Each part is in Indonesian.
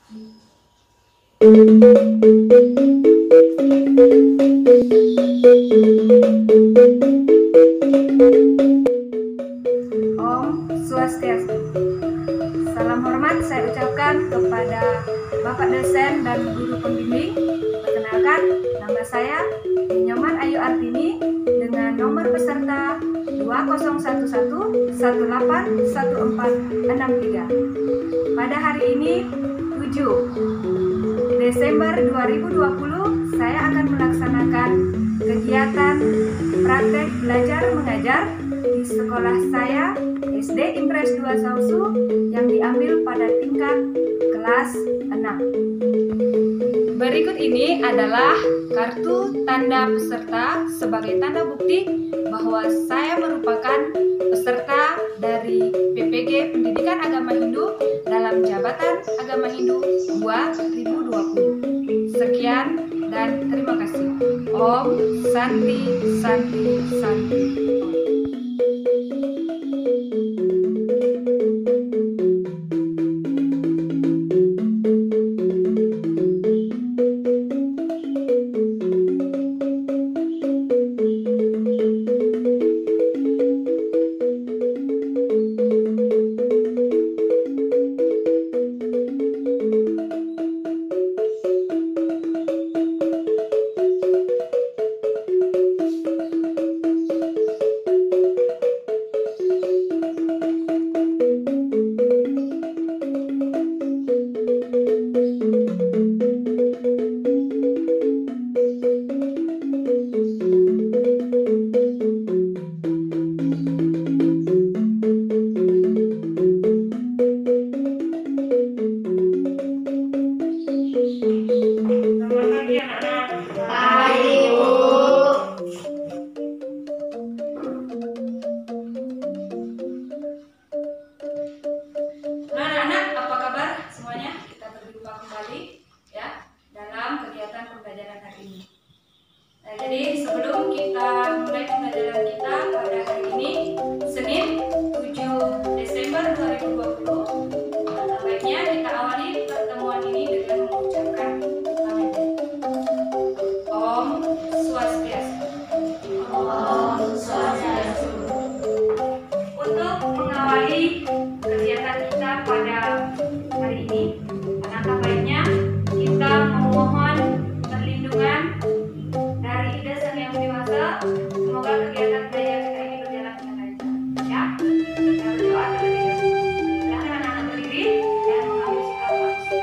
Om Swastiastu. Salam hormat saya ucapkan kepada Bapak dosen dan guru pembimbing. Perkenalkan, nama saya Nyoman Ayu Artini dengan nomor peserta 2011181463. Pada hari ini 7 Desember 2020 saya akan melaksanakan kegiatan praktek belajar mengajar di sekolah saya SD Impres 2 Sausu yang diambil pada tingkat kelas 6. Berikut ini adalah kartu tanda peserta sebagai tanda bukti bahwa saya merupakan peserta dari PPG Pendidikan Agama Hindu dalam Jabatan Agama Hindu 2020. Sekian dan terima kasih. Om Santi Santi Santi. Jadi sebelum kita mulai pembelajaran kita pada hari ini, Senin 7 Desember 2020, baiknya kita awali pertemuan ini dengan mengucapkan amin. Om Swastiastu. Om Swastiastu. Untuk mengawali kegiatan kita pada hari ini, alangkah baiknya kita memohon perlindungan dari Ida Sang Yang Widi Wasa. Semoga kegiatan belajar kita ini berjalan dengan lancar. Ya, kita berdoa terlebih dahulu. Silakan anak-anak berdiri dan mengambil sikap langsung.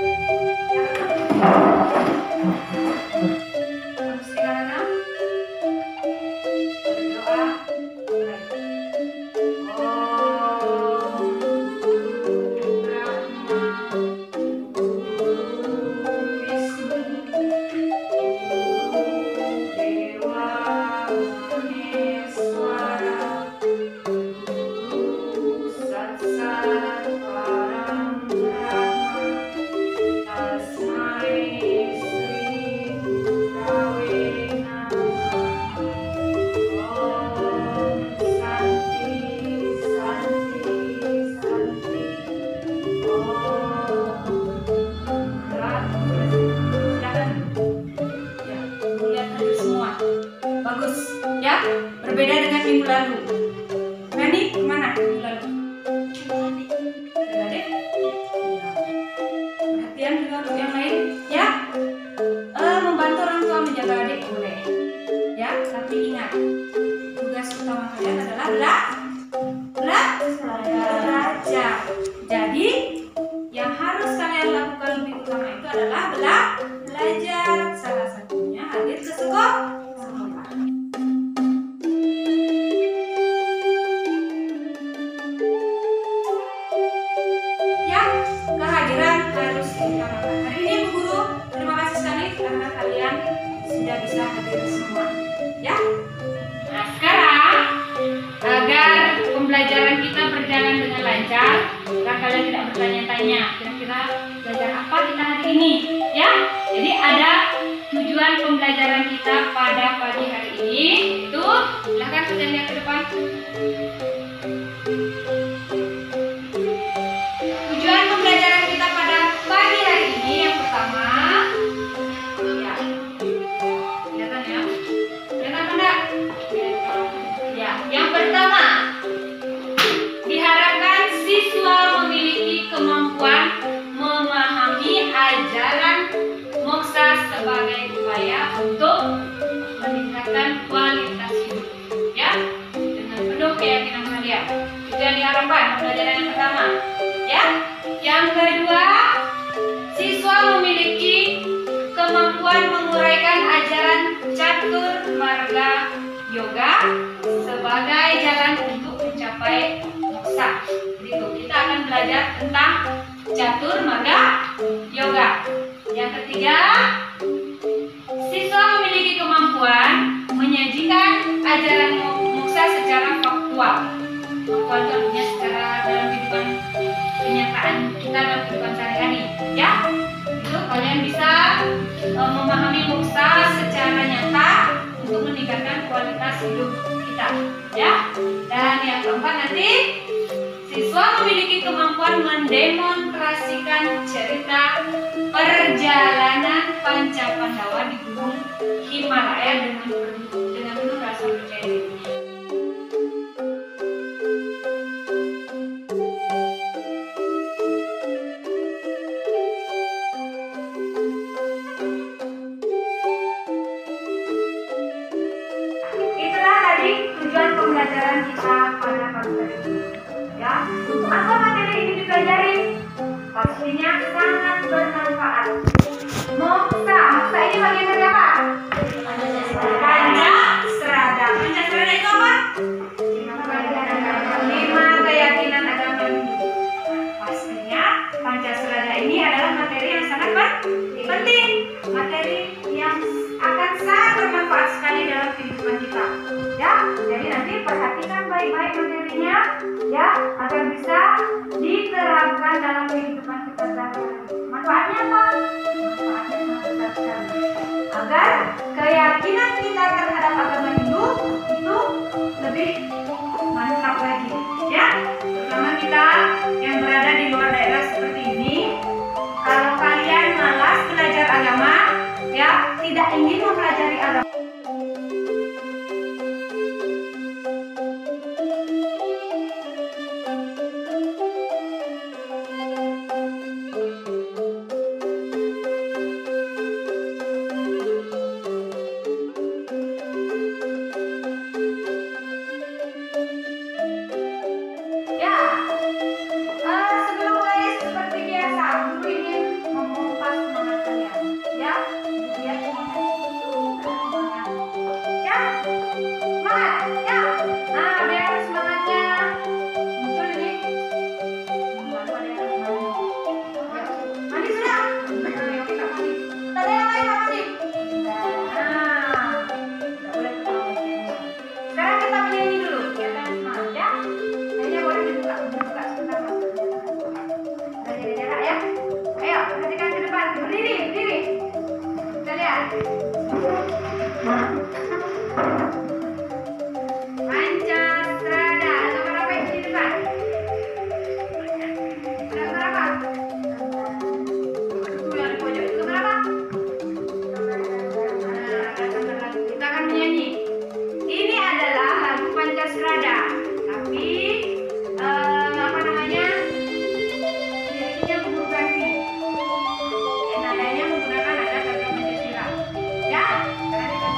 Berdoa. Bagus, ya, berbeda dengan minggu lalu. Nani, kemana minggu lalu? Adik, perhatian juga untuk yang lain, ya. Membantu orang tua menjaga adik boleh, ya. Tapi ingat, tugas utama kalian adalah belajar. Jadi, yang harus kalian lakukan lebih utama itu adalah belajar. Salah satunya hadir ke sekolah. Kehadiran harus diutamakan. Hari ini Bu Guru, terima kasih sekali karena kalian sudah bisa hadir semua. Ya. Nah, sekarang agar pembelajaran kita berjalan dengan lancar, agar kalian tidak bertanya-tanya kira-kira belajar apa kita hari ini, ya. Jadi ada tujuan pembelajaran kita pada pagi hari ini. Itu silakan kalian lihat ke depan. Tujuan pembelajaran kita pada pagi hari ini sebagai upaya untuk meningkatkan kualitas hidup, ya, dengan penuh keyakinan kalian. Itu yang diharapkan pembelajaran yang pertama, ya. Yang kedua, siswa memiliki kemampuan menguraikan ajaran catur marga yoga sebagai jalan untuk mencapai moksa. Itu kita akan belajar tentang catur marga yoga. Yang ketiga, siswa memiliki kemampuan menyajikan ajaran moksa secara faktual. Faktual itu artinya secara dalam kehidupan kenyataan kita dalam kehidupan sehari-hari, ya. Itu kalian bisa memahami moksa secara nyata untuk meningkatkan kualitas hidup kita, ya. Dan yang keempat, nanti siswa memiliki kemampuan mendemonstrasikan cerita perjalanan Pancapandawa di Gunung Himalaya dengan penuh rasa percaya diri. Itulah tadi tujuan pembelajaran kita pada pagi hari ini. Ya, untuk apa materi ini dipelajari? Pastinya sangat bermanfaat. Moksa ini bagian dari apa? Pancasrada. Pancasrada itu apa? 5 keyakinan agama Hindu. Pastinya Pancasrada ini adalah materi yang sangat penting, materi yang akan sangat bermanfaat sekali dalam kehidupan kita. Ya, jadi nanti perhatikan baik-baik materinya, ya, agar bisa diterapkan dalam kehidupan kita sehari-hari. Manfaatnya apa? Manfaatnya sangat besar sekali. Agar keyakinan kita terhadap agama Hindu itu lebih mantap lagi, ya. Terutama kita yang berada di luar daerah seperti ini, kalau kalian malas belajar agama, ya, tidak ingin mempelajari agama. Pancasrada, nomor apa yang di depan? Nomor apa? Yang di pojok itu nomor apa? Kita akan menyanyi. Ini adalah lagu Pancasrada, tapi apa namanya? Liriknya ganti. Nadanya menggunakan nada Pancasila. Ya, karena kita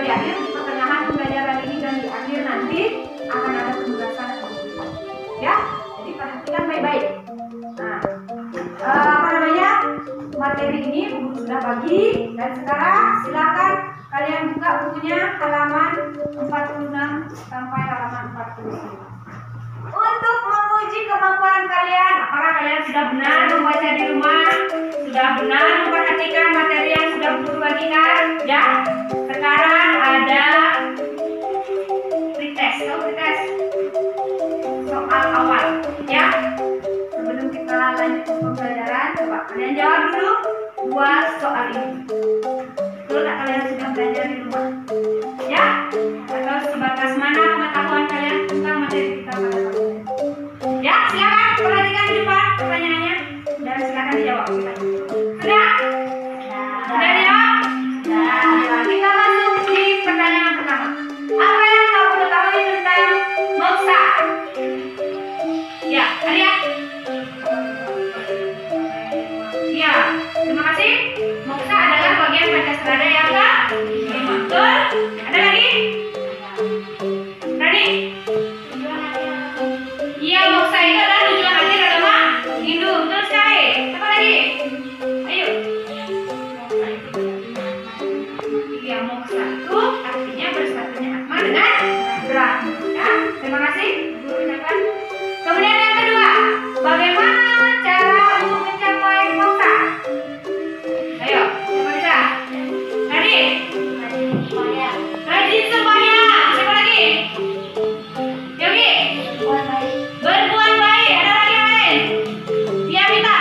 di akhir di pertengahan pembelajaran ini dan di akhir nanti akan ada penugasan dan pembukuan. Ya, jadi perhatikan baik-baik. Nah, materi ini guru sudah bagi dan sekarang silakan kalian buka bukunya halaman 46 sampai halaman 49. Untuk menguji kemampuan kalian, apakah kalian sudah benar membaca di rumah? Sudah benar memperhatikan materi yang sudah guru bagikan? Ya, sekarang ada pretest, soal awal, ya. Sebelum kita lanjut ke pembelajaran, coba kalian jawab dulu 2 soal ini. Betul tak kalian sudah belajar di rumah? Ya? Atau sebatas mana pengetahuan kalian tentang materi kita pada kali ini? Ya, silakan perhatikan di depan pertanyaannya dan silakan dijawab. Sudah? Sudah dijawab? Sudah. Kita masuk di pertanyaan pertama. Apa yang kamu ketahui tentang moksa? Ya, Arya. Ya, terima kasih. Moksa adalah bagian Pancasila yang ke-5. Betul? Ada lagi? Rani? Iya, moksa itu adalah tujuan akhir agama Hindu. Betul sekali. Apa lagi? Ayo. Iya, moksa itu artinya bersatunya Atma dengan Brahma. Ya, terima kasih. Guru ucapkan. Kemudian yang kedua, bagaimana cara untuk mencapai moksa? Ayo, siapa bisa? Tadi? Rajin sembahyang. Siapa lagi? Yogi? Berbuat baik. Ada lagi yang lain? Iya, Mita?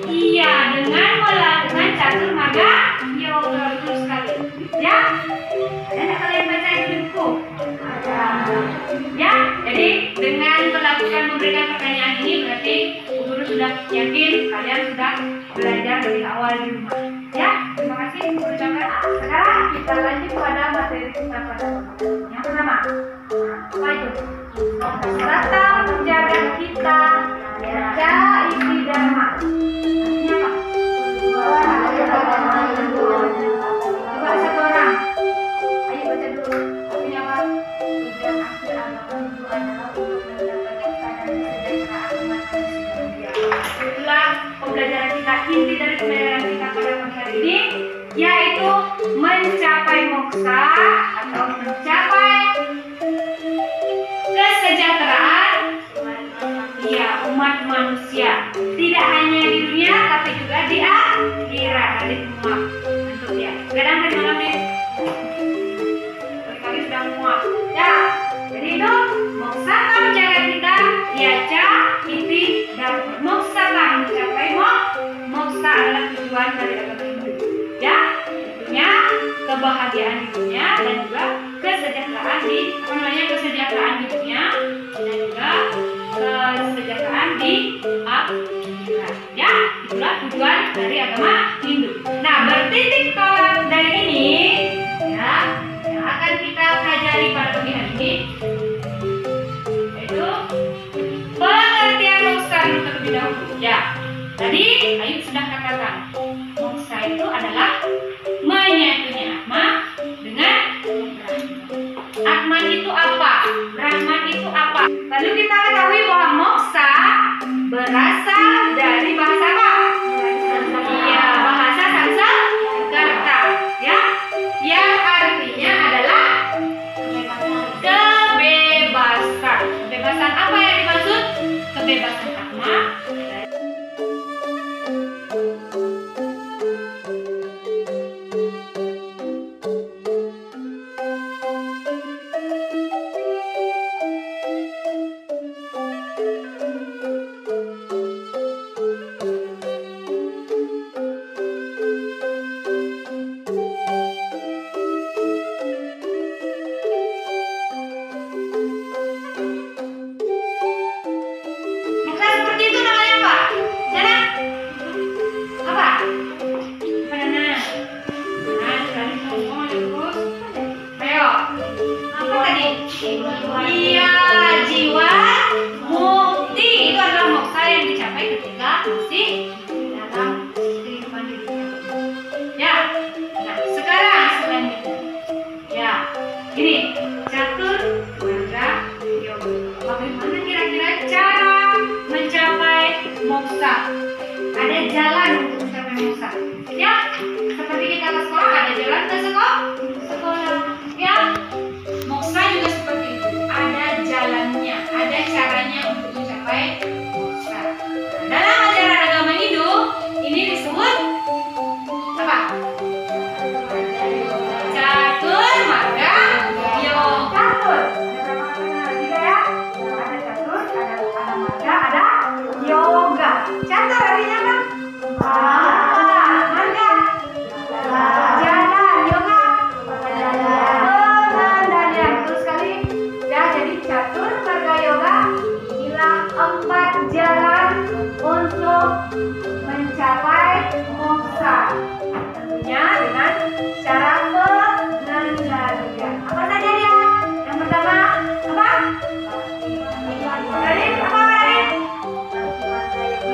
Iya, dengan melakukan catur marga yoga. Betul sekali. Ya? Ada nggak kalian baca itu di buku? Ya, jadi dengan melakukan memberikan pertanyaan ini berarti guru sudah yakin kalian sudah belajar dari awal di rumah. Ya, terima kasih guru ucapkan. Sekarang kita lanjut pada materi kita pada yang pertama. Apa itu? Serta menjaga kita baca isi dharma. Artinya apa? Coba satu orang. Ayo baca dulu. Artinya apa? Tujuan akhir agama itu adalah untuk mendapatkan keadaan kesejahteraan umat manusia. Itulah pembelajaran kita, inti dari pembelajaran kita pada pagi hari ini, yaitu mencapai moksa atau mencapai kesejahteraan umat manusia. Tidak hanya di dunia tapi juga di akhirat. Di muak. Mantap ya. Kadang tadi malam nih. Kali sudah muak. Ya. Jadi itu moksa menjaga kita, iaca inti dan moksa mencapai moksa adalah tujuan dari agama Hindu. Ya, tentunya kebahagiaan di dunia dan juga kesejahteraan di kesejahteraan di dunia dan juga kesejahteraan di akhirat. Ya, itulah tujuan dari agama Hindu. Nah, bertitik tolak dari ini ya yang akan kita pelajari pada pagi hari ini yaitu pengertian moksa terlebih dahulu. Ya, tadi Ayu sudah katakan moksa itu adalah menyatunya Atma dengan Brahman. Atman itu apa? Brahman itu apa? Lalu kita ketahui bahwa moksa berasal dari bahasa apa? Iya, bahasa Sanskerta. Ya, yang artinya adalah kebebasan. Kebebasan apa yang dimaksud? Kebebasan Atma. Moksa seperti itu namanya moksa. Ada jalan untuk mencapai moksa. Ya, seperti kita ke sekolah ada jalan ke sekolah. Ya, Moksa juga seperti itu. Ada jalannya, ada caranya untuk mencapai moksa. Dalam ajaran agama Hindu, ini disebut apa? Catur Marga Yoga. catur. Ada berapa kata juga ya? Ada catur, ada marga, ada yoga. Catur artinya apa? Marga. Jalan, yoga. Pengendalian. Betul sekali. Ya, jadi catur marga yoga inilah 4 jalan untuk mencapai moksa. Tentunya dengan cara pengendalian. Apa saja dia? Yang pertama apa? Tadi apa tadi?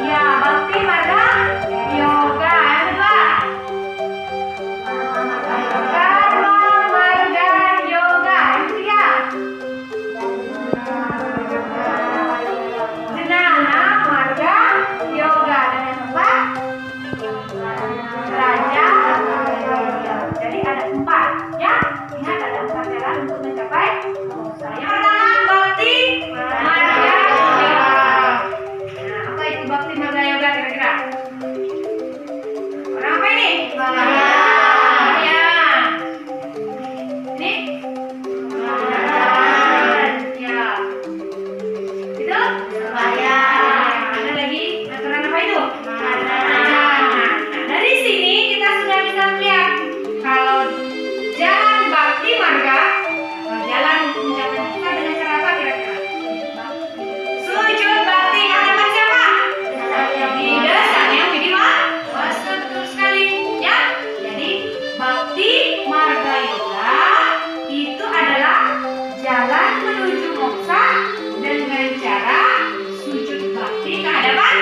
Ya, bakti marga yoga. Yang kedua, karma marga yoga. Yang ketiga, jnana marga yoga. Dan yang keempat, raja yoga. Jadi ada 4 ya. Ingat ada 4 jalan untuk mencapai moksa. Yang pertama bakti marga yoga. Nah, apa itu bakti marga yoga kira-kira? Orang apa ini? Ya. Ini? Ya. Itu? Ada lagi aturan apa itu? Nah, dari sini kita sudah bisa melihat kalau jalan bakti marga, jalan untuk mencapai moksa dengan cara apa kira-kira? Sujud bakti hadapan siapa? Ida Sang Hyang Widi-wasa. Betul sekali ya. Jadi bakti marga yoga itu adalah jalan menuju moksa dengan cara sujud bakti ke hadapan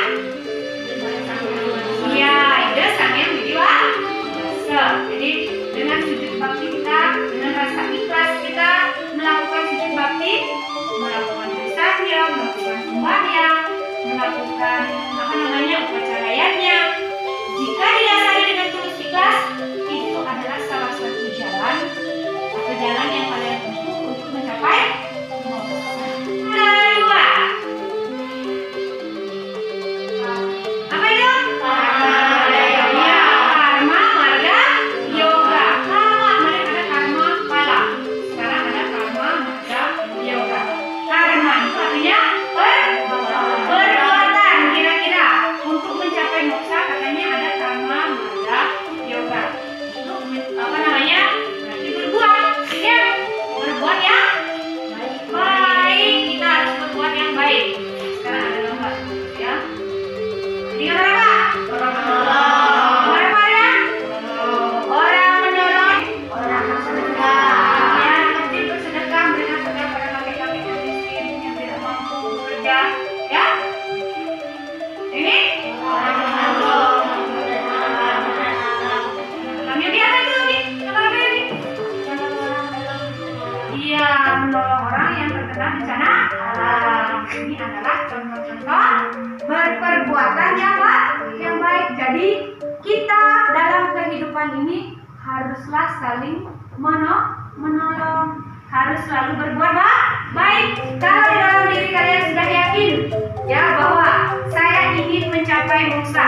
ya Ida Sang Hyang Widi-wasa. Jadi dengan sujud bakti kita, dengan rasa ikhlas kita melakukan sujud bakti, melakukan bersandar, melakukan sembahyang, melakukan upacaranya. Jika didasari dengan tulus ikhlas, itu adalah salah satu jalan atau jalan yang paling ampuh untuk mencapai moksa. Kedua, apa itu? Ya, karma marga yoga. Kemarin ada karma pala, sekarang ada karma marga yoga. Karma itu artinya perbuatan. Kira-kira untuk mencapai moksa katanya ada karma marga yoga. Untuk apa namanya? Berarti berbuat, ya, berbuat yang baik. Kita harus berbuat yang baik. Sekarang ada gambar, ya. Ini gambar apa? Gambar apa ya? Orang menolong, orang bersedekah. Yang kecil bersedekah, memberikan sedekah pada kakek-kakek yang miskin yang tidak mampu bekerja, ya. Ini kami apa itu nih? Gambar apa ini? Iya, menolong orang yang terkena bencana alam. Ini adalah contoh-contoh berperbuatan yang baik. Jadi kita dalam kehidupan ini haruslah saling menolong, harus selalu berbuat baik. Kalau di dalam diri kalian sudah yakin ya bahwa saya ingin mencapai moksa,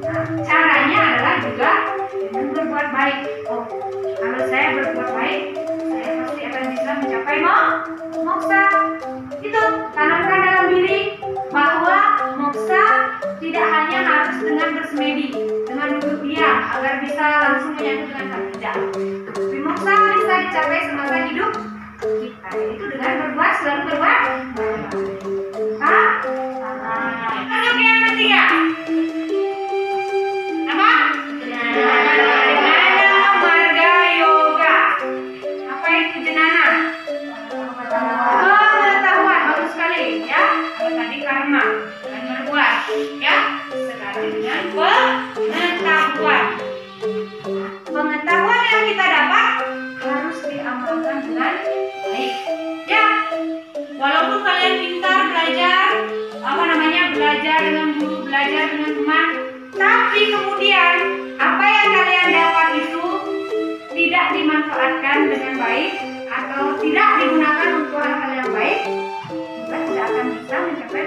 nah, caranya adalah juga dengan berbuat baik. Oh, kalau saya berbuat baik, saya pasti akan bisa mencapai moksa. Itu tanamkan dalam diri bahwa moksa tidak hanya harus dengan bersemedi, dengan duduk diam agar bisa langsung menyatu dengan Sang Tidak. Tapi moksa bisa dicapai semasa hidup kita, yaitu dengan berbuat, selalu berbuat. Lalu yang ketiga, apa? Jnana marga yoga. Apa itu jnana? Pengetahuan. Bagus sekali ya. Kalau tadi karma dan berbuat, ya. Sekarang dengan pengetahuan. Pengetahuan dijalankan dengan baik atau tidak digunakan untuk hal-hal yang baik, juga tidak akan bisa mencapai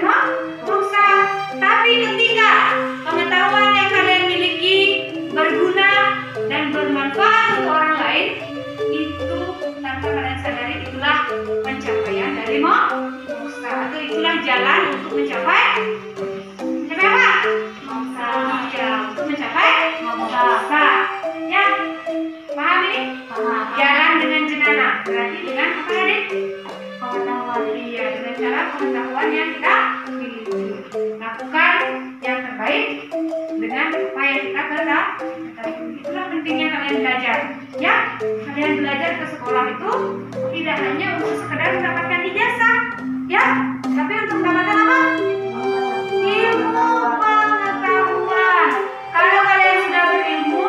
moksa. Tapi ketika pengetahuan yang kalian miliki berguna dan bermanfaat untuk orang lain, itu tanpa kalian sadari itulah pencapaian dari moksa, atau itulah jalan untuk mencapai apa? Moksa. Ya, untuk mencapai moksa. Ya, paham ini? Paham. Jalan dengan jenana, berarti dengan apa tadi? Pengetahuan. Iya, dengan cara pengetahuan yang kita miliki. Lakukan yang terbaik dengan apa yang kita ketahui. Itulah pentingnya kalian belajar. Ya, kalian belajar ke sekolah itu tidak hanya untuk sekedar mendapatkan ijazah, ya, tapi untuk mendapatkan apa? Ilmu pengetahuan. Kalau kalian sudah berilmu,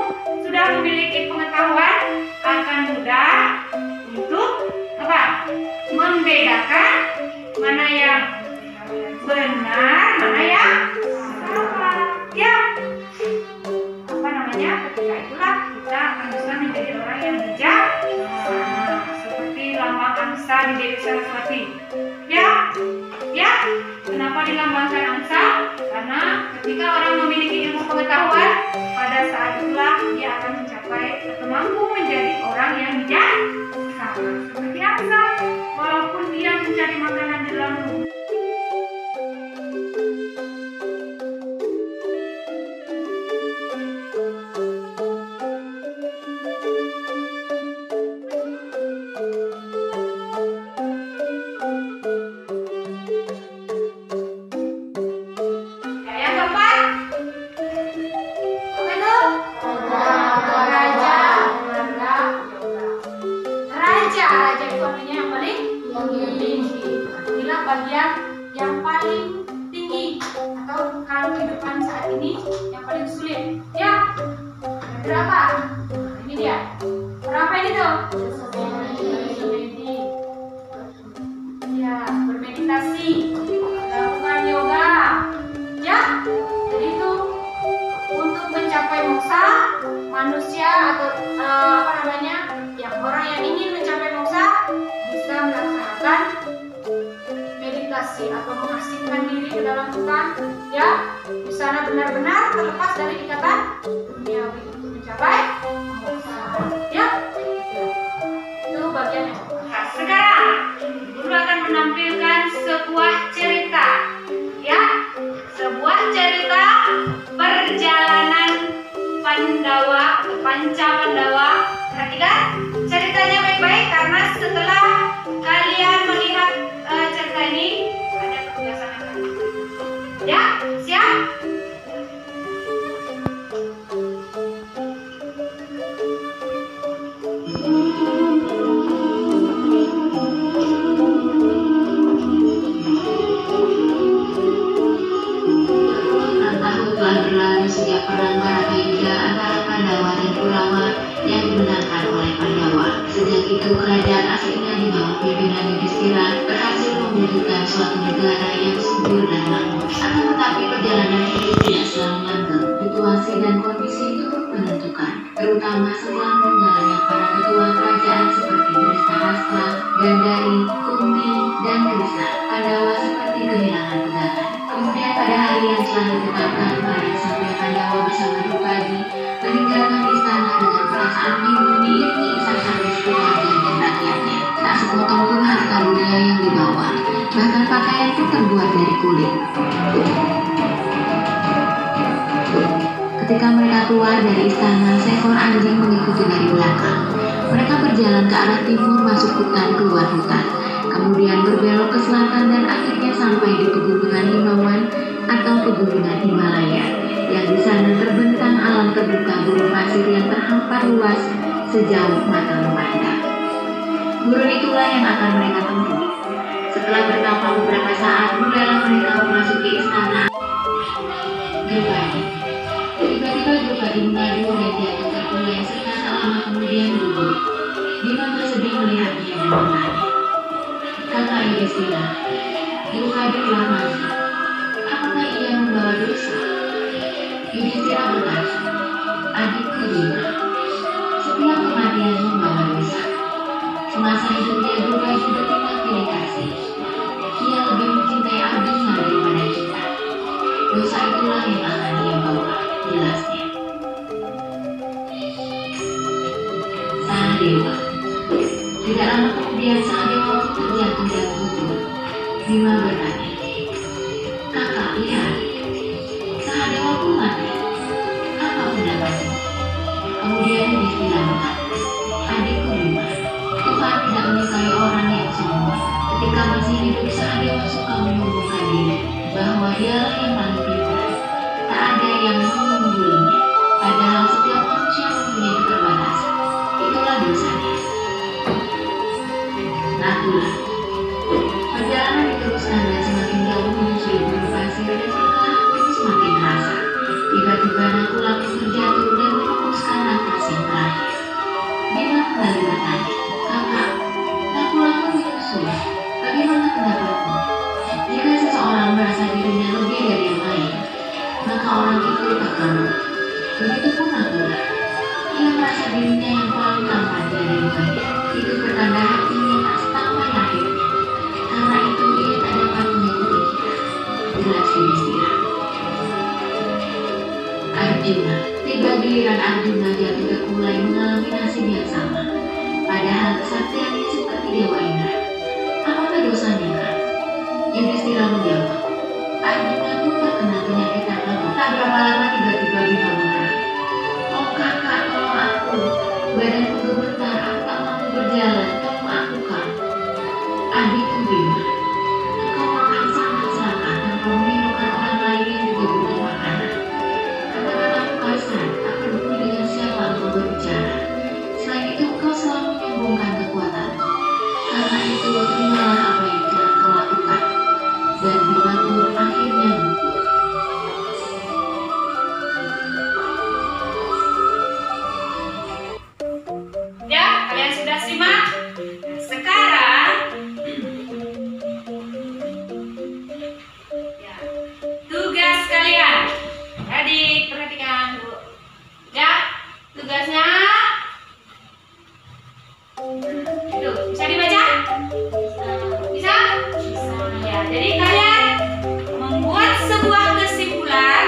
sudah memiliki pengetahuan, akan mudah untuk apa? Membedakan mana yang benar, mana yang salah. Ya, apa namanya? Ketika itulah kita akan bisa menjadi orang yang bijak, seperti lambang angsa di Dewi Saraswati. Ya, ya. Kenapa dilambangkan angsa? Karena ketika orang memiliki ilmu pengetahuan, pada saat itulah dia akan mencapai atau mampu menjadi orang yang bijak, seperti angsa, walaupun dia mencari makanan di dalam bumi. Bagian yang paling tinggi atau kalau kehidupan saat ini yang paling sulit, ya. Berapa? Ini dia. Berapa ini tuh? Ya, bermeditasi, melakukan yoga, ya. Jadi itu untuk mencapai moksa, manusia atau apa namanya, yang orang yang ingin mencapai moksa bisa melaksanakan meditasi atau mengasingkan diri ke dalam hutan, ya, di sana benar-benar terlepas dari ikatan duniawi untuk mencapai moksa, ya. Itu bagian yang nah, sekarang guru akan menampilkan sebuah cerita, ya, sebuah cerita perjalanan Pandawa atau Panca Pandawa. Perhatikan ceritanya baik-baik karena setelah kalian melihat cerita ini ada penugasan yang lain. Ya, siap? Tahun telah berlalu sejak perang Baratayuda antara Pandawa dan Kurawa yang dimenangkan oleh Pandawa. Sejak itu kerajaan aslinya di bawah pimpinan Yudhistira berhasil mewujudkan suatu negara yang subur dan makmur. Akan tetapi perjalanan hidup tidak selalu langgeng. Situasi dan kondisi turut menentukan, terutama setelah meninggalnya para ketua kerajaan seperti Drisahastra, Gandhari, Kunti, dan Krishna. Pandawa seperti kehilangan pegangan. Kemudian pada hari yang telah ditetapkan, Maya sampai Pandawa bersama Drupadi meninggalkan istana dengan perasaan bingung diiringi isak tangis keluarga dan rakyatnya. Tak sepotong pun harta benda yang dibawa, bahkan pakaian pun terbuat dari kulit. Ketika mereka keluar dari istana, seekor anjing mengikuti dari belakang. Mereka berjalan ke arah timur masuk hutan keluar hutan, kemudian berbelok ke selatan dan akhirnya sampai di pegunungan Himawan atau pegunungan Himalaya, yang di sana terbentang alam terbuka gurun pasir yang terhampar luas sejauh mata memandang. Gurun itulah yang akan mereka tempuh. Setelah bertapa beberapa saat, mulailah mereka memasuki istana Drupadi. Tiba-tiba Drupadi mengadu dan jatuh terkulai serta tak lama kemudian gugur. Bima bersedih melihatnya dan bertanya, "Kakak Yudhistira, Drupadi telah mati. Apakah ia membawa dosa?" Yudhistira berkata, "Adikku Bima, setiap kematian membawa dosa. hidupnya berubah juga tidak pilih kasih. Ia lebih mencintai abdinya daripada kita. Dosa itulah yang akan ia bawa, jelasnya. Sahadewa. Tidak lama kemudian Sahadewa pun terjatuh dan gugur. Bima bertanya, "Kakak, lihat, Sahadewa pun mati. Apa pendapatmu?" Kemudian Yudhistira berkata, "Adikku Bima, Tuhan tidak menyukai orang yang sombong. Ketika masih hidup, Sahadewa suka menyombongkan diri bahwa dialah yang paling pintar. Tak ada yang mengunggulinya. Padahal setiap manusia mempunyai keterbatasan. Itulah dosanya." Nakulah. Perjalanan diteruskan dan semakin jauh menyusuri gunung pasir dan setelah itu semakin terasa. Tiba-tiba Nakula pun terjatuh dan menembuskan nafas yang terakhir. Bima kembali bertanya, "Kakak, Nakula pun menyusul. Bagaimana pendapatmu? Jika seseorang merasa dirinya lebih dari yang lain, maka orang itu terkabur. Begitupun Nakula. Ia merasa dirinya yang paling tampan di dunia. Itu pertanda hatinya tak setampai lahirnya. Karena itu ia tak dapat mengikuti kita. Jelas Yudhistira. Arjuna. Tiba giliran Arjuna jatuh dan mulai mengalami nasib yang sama. Padahal kesaktiannya seperti Dewa Indra. Apakah dosanya, Kak? Yudhistira menjawab, "Arjuna pun terkena penyakit yang lama. Tak berapa lama tiba-tiba Bima mengerang. Oh kakak, tolong aku. Badanku gemetar, aku tak mampu berjalan. Tolong aku, Kak." "Adikku Bima, engkau akan sangat celaka tanpa menirukan orang lain yang juga butuh makanan. Kata-katamu kasar, tak peduli dengan siapa engkau berbicara. Selain itu engkau selalu menyombongkan kekuatanmu. Karena itu terimalah apa yang telah kau lakukan." Dan Bima pun akhirnya gugur. Ya, kalian sudah simak? Sekarang ya, tugas kalian. Jadi perhatikan dulu. Ya, tugasnya itu bisa dibaca? Bisa? Ya, jadi kalian membuat sebuah kesimpulan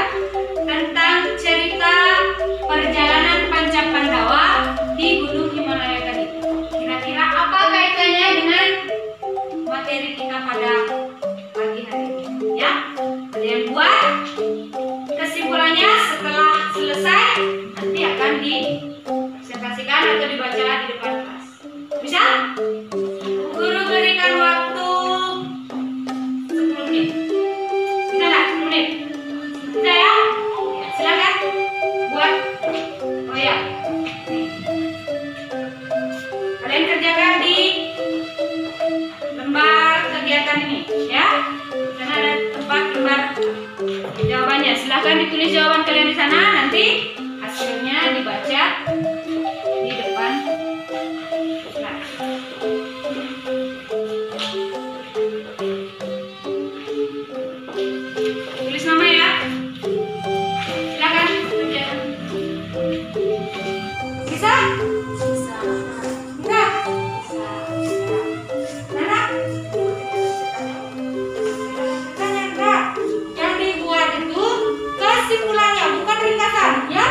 tentang cerita perjalanan Panca Pandawa di Gunung Himalaya tadi. Kira-kira apa kaitannya dengan materi kita pada pagi hari ini? Ya, kalian buat kesimpulannya. Setelah selesai nanti akan dipresentasikan atau dibaca di depan kelas. Bisa? Guru berikan waktu 10 menit. Bisa nggak 10 menit? Bisa ya? Ya, silakan buat. Oh ya, kalian kerjakan di lembar kegiatan ini, ya. Karena ada tempat lembar jawabannya. Silahkan ditulis jawaban kalian di sana. Nanti hasilnya dibaca di depan kelas. Tulis nama ya. Silakan kerjakan. Bisa? Bisa. Enggak? Bisa. Mana? Tanya enggak? Yang dibuat itu kesimpulannya, bukan ringkasan, ya?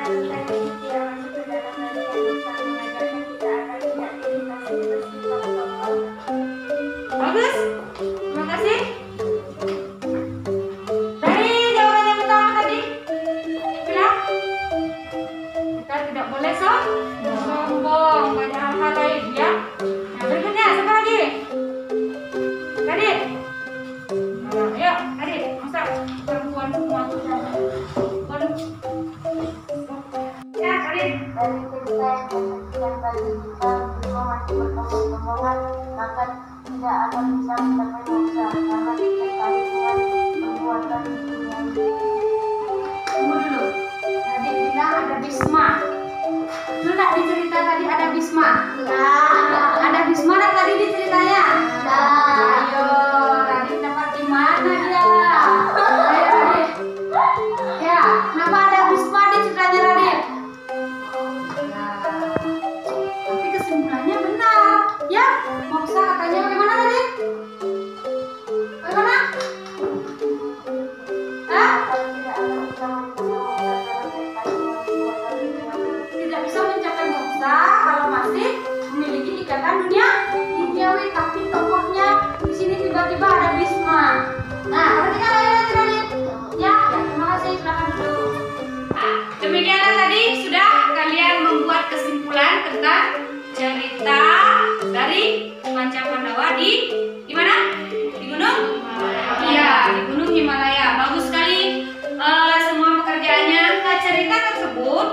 Bagus, terima kasih. Dari jawaban yang pertama tadi, bilang kita tidak boleh sombong pada hal-hal lain ya. Nah, berikutnya siapa lagi? Adit. Nah, ayo, Adit, masa perempuan semua tuh. Waduh. Ya, Adit. Dari cerita yang bagi kita semua masih berkembang, maka tidak akan bisa mencapai moksa karena terkait dengan perbuatan dunia. Tunggu dulu. Tadi bilang ada Bisma. Betul nggak di cerita tadi ada Bisma? Ada Bisma nggak tadi di ceritanya? Ayo, Radit dapat di mana dia? Ayo Radit. Ya, kenapa ada Bisma di ceritanya Radit? Ya, tapi kesimpulannya benar. Ya, moksa katanya bagaimana Radit? Bagaimana? Hah? Tidak bisa mencapai moksa kalau masih memiliki ikatan duniawi, tapi tokohnya di sini tiba-tiba ada Bisma. Nah, perhatikan lagi Radit. Ya, terima kasih. Silakan duduk. Demikianlah tadi sudah kalian membuat kesimpulan tentang cerita dari Pancapandawa di mana? Di gunung? Iya, di Gunung Himalaya. Bagus sekali semua pekerjaannya. Nah, cerita tersebut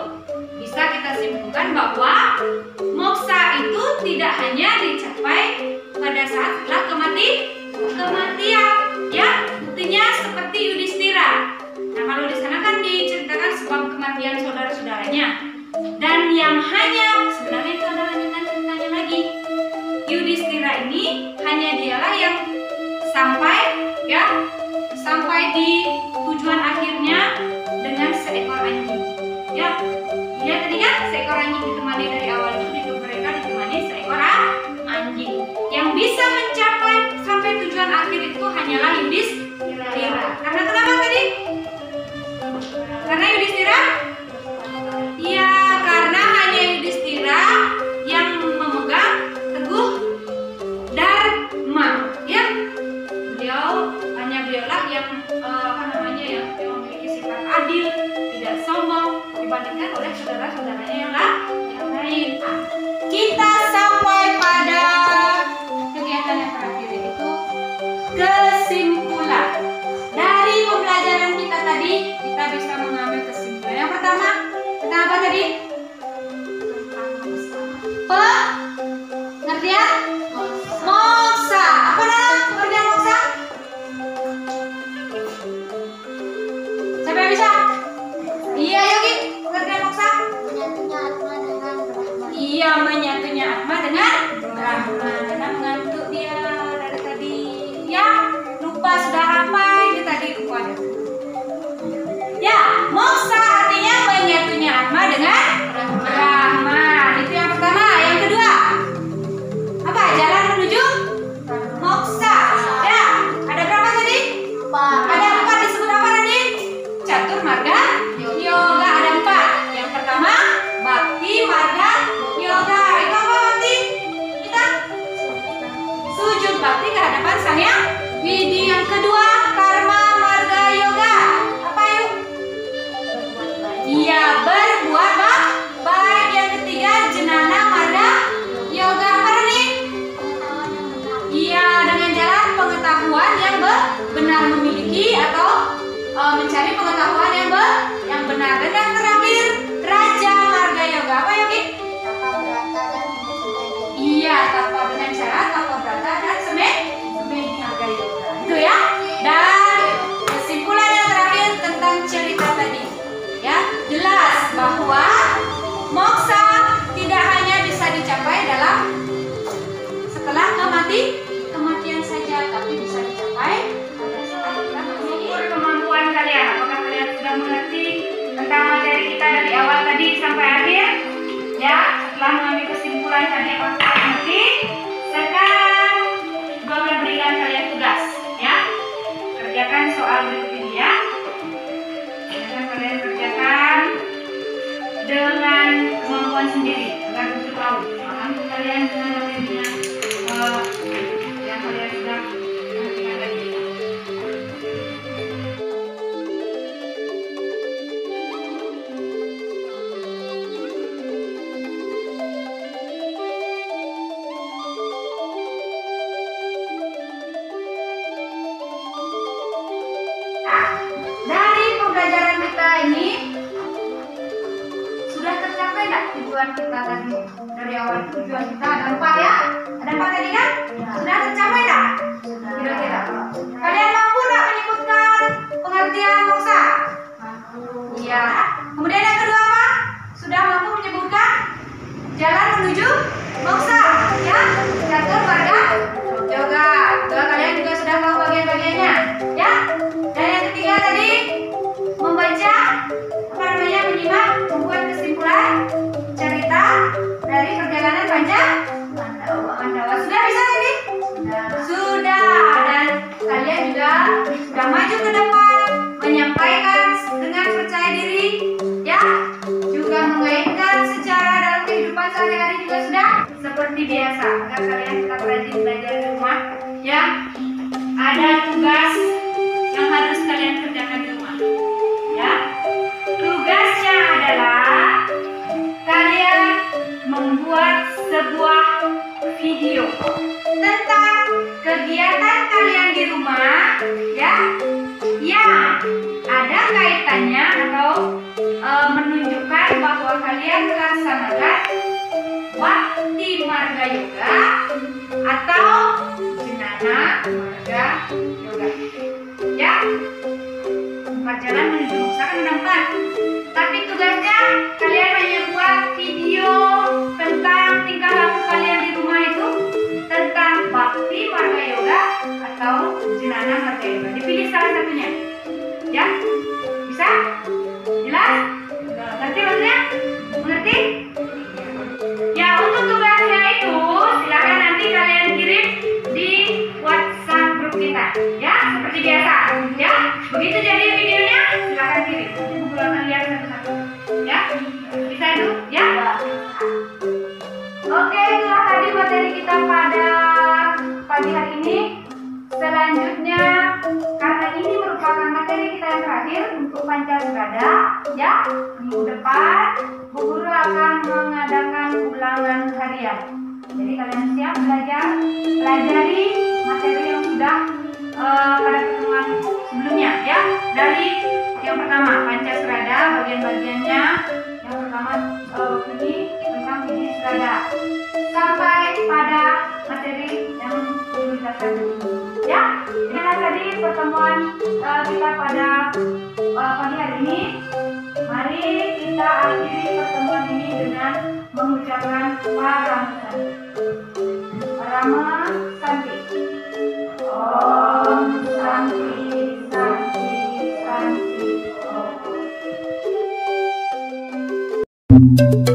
bisa kita simpulkan bahwa moksa itu tidak hanya dicapai pada saat setelah kematian, ya. Buktinya seperti Yudhistira. Nah, kalau di sana kan diceritakan sebab kematian saudara-saudaranya. Dan yang hanya sebenarnya itu adalah lanjutan ceritanya lagi. Yudhistira ini hanya dialah yang sampai di tujuan akhirnya dengan seekor anjing. Ya, dia tadi kan seekor anjing ditemani dari awal itu hidup mereka ditemani seekor anjing. Yang bisa mencapai sampai tujuan akhir itu hanyalah Yudhistira. Karena kenapa tadi? Karena Yudhistira? Iya, karena hanya Yudhistira yang memegang teguh dharma, ya. Beliaulah yang yang memiliki sifat adil, tidak sombong dibandingkan oleh saudara-saudaranya yang lain. Kita sampai pada kegiatan yang terakhir yaitu kesimpulan. Dari pembelajaran kita tadi, kita bisa mengambil kesimpulan. Yang pertama, tentang apa tadi? Pengertian moksa. Apa nama pengertian moksa? Siapa yang bisa? Iya, Yogi. Pengertian moksa? Iya, menyatunya Atma dengan Brahma. Karena mengantuk dia dari tadi. Ya, lupa sudah apa ini tadi rupanya. Ya, moksa artinya menyatunya Atma dengan Brahma. Itu yang pertama. Yang kedua, apa? Jalan menuju moksa. Ya, ada berapa tadi? Ada 4. Disebut apa tadi? Catur marga yoga. Ada 4. Yang pertama, bakti marga yoga. Itu apa bakti? Kita sujud bakti ke hadapan Sang Hyang Widi. Yang kedua, karma marga yoga. Apa yuk? Iya, berbuat baik. Yang ketiga, jenana marga yoga. Apa nih? Iya, dengan jalan pengetahuan yang benar, memiliki atau mencari pengetahuan yang benar. Dan yang terakhir, raja marga yoga. Apa Yogi? Iya, tapa dengan cara tapa brata dan semedi marga yoga. Itu ya. Dan kesimpulan yang terakhir tentang cerita tadi, ya, jelas bahwa moksa tidak hanya bisa dicapai setelah kematian saja, tapi bisa dicapai pada saat kita masih hidup. Kemampuan kalian, apakah kalian sudah mengerti tentang materi kita dari awal tadi sampai akhir? Ya, setelah mengambil kesimpulan tadi apa sudah mengerti? Sekarang gue akan berikan kalian tugas, ya. Kerjakan soal berikut ini ya. Kalian kerjakan dengan kemampuan sendiri agar bisa tahu. Paham kalian dengan materinya yang kalian sudah perhatikan tadi. Dari pembelajaran kita ini sudah tercapai nggak tujuan kita tadi? Dari awal tujuan kita ada 4 ya? Ada 4 tadi kan? Sudah tercapai nggak? Kira-kira. Kalian mampu nggak menyebutkan pengertian moksa? Iya. Kemudian yang kedua apa? Sudah mampu menyebutkan jalan menuju moksa, ya? Catur marga yoga. Kalian juga sudah tahu bagian-bagiannya, ya? Dan yang ketiga tadi membaca, menyimak, membuat kesimpulan cerita dari perjalanan Pandawa. Sudah bisa tadi? Sudah. Dan kalian juga sudah maju ke depan, menyampaikan dengan percaya diri, ya? Juga mengaitkan secara dalam kehidupan sehari-hari juga sudah seperti biasa. Agar kalian tetap rajin belajar di rumah, ya? Ada tugas yang harus kalian kerjakan di rumah, ya. Tugasnya adalah kalian membuat sebuah video tentang kegiatan kalian di rumah, ya, yang ada kaitannya atau menunjukkan bahwa kalian melaksanakan bakti marga yoga atau jenana marga yoga, ya. 4 jalan menuju moksa kan ada 4. Tapi tugasnya kalian hanya buat video tentang tingkah laku kalian di rumah itu tentang bakti marga yoga atau jenana marga yoga. Dipilih salah satunya, ya. Bisa? Jelas? Ngerti maksudnya? Mengerti? Ya, untuk tugasnya itu silakan nanti kalian kirim di WhatsApp grup kita, ya, seperti biasa, ya. Begitu jadi videonya silakan kirim. Nanti akan lihat satu-satu, ya. Bisa itu, ya. Oke, itulah tadi materi kita pada pagi hari ini. Selanjutnya, karena ini merupakan materi kita yang terakhir untuk Pancasrada, ya. Minggu depan Bu Guru akan mengadakan ulangan harian. Jadi kalian siap belajar, pelajari materi yang sudah pada pertemuan sebelumnya, ya. Dari yang pertama Pancasrada, bagian-bagiannya. Yang pertama ini tentang Bidi Serada, sampai pada materi yang dijelaskan ini, ya. Inilah tadi pertemuan kita pada pagi hari ini. Mari kita akhiri pertemuan ini dengan mengucapkan Parama Santi. Om Santi, Santi, Santi. Om.